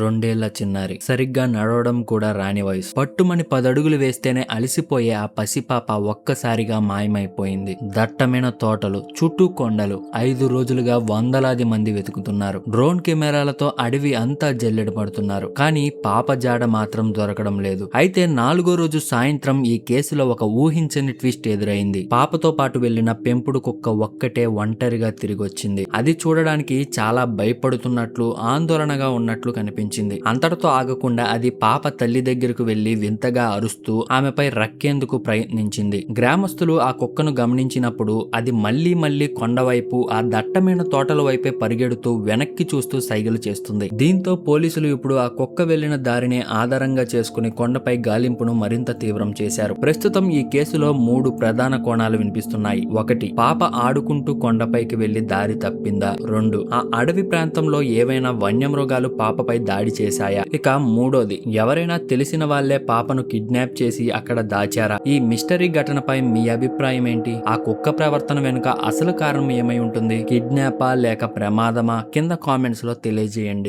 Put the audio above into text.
రెండేళ్ల చిన్నారి. సరిగ్గా నడవడం కూడా రాని వయసు. పట్టుమని 10 అడుగులు వేస్తేనే అలసిపోయే ఆ పసిపాప ఒక్కసారిగా మాయమైపోయింది. దట్టమైన తోటలు, చుట్టూ కొండలు. 5 రోజులుగా వందలాది మంది వెతుకుతున్నారు. డ్రోన్ కెమెరాలతో అడవి అంతా జల్లెడ పడుతున్నారు. కానీ పాప జాడ మాత్రం దొరకడం లేదు. అయితే 4వ రోజు సాయంత్రం ఈ కేసులో ఒక ఊహించని ట్విస్ట్ ఎదురైంది. పాపతో పాటు వెళ్లిన పెంపుడు కుక్క ఒక్కటే ఒంటరిగా తిరిగొచ్చింది. అది చూడడానికి చాలా భయపడుతున్నట్లు, ఆందోళనగా ఉన్నట్లు కనిపించింది. అంతటితో ఆగకుండా అది పాప తల్లి దగ్గరకు వెళ్లి వింతగా అరుస్తూ ఆమెపై రక్కేందుకు ప్రయత్నించింది. గ్రామస్తులు ఆ కుక్కను గమనించినప్పుడు అది మళ్లీ కొండవైపు, ఆ దట్టమైన తోటల వైపే పరిగెడుతూ వెనక్కి చూస్తూ సైగలు చేస్తుంది. దీంతో పోలీసులు ఇప్పుడు ఆ కుక్క వెళ్లిన దారినే ఆధారంగా చేసుకుని కొండపై గాలింపును మరింత తీవ్రం చేశారు. ప్రస్తుతం ఈ కేసులో 3 ప్రధాన కోణాలు వినిపిస్తున్నాయి. 1. పాప ఆడుకుంటూ కొండపైకి వెళ్లి దారి తప్పిందా? 2. ఆ అడవి ప్రాంతంలో ఏవైనా వన్యమృగాలు పాపపై దాడి చేశాయా? ఇక 3వది, ఎవరైనా తెలిసిన వాళ్లే పాపను కిడ్నాప్ చేసి అక్కడ దాచారా? ఈ మిస్టరీ ఘటనపై మీ అభిప్రాయం ఏంటి? ఆ కుక్క ప్రవర్తన వెనుక అసలు కారణం ఏమై ఉంటుంది? కిడ్నాపా లేక ప్రమాదమా? కింద కామెంట్స్ లో తెలియజేయండి.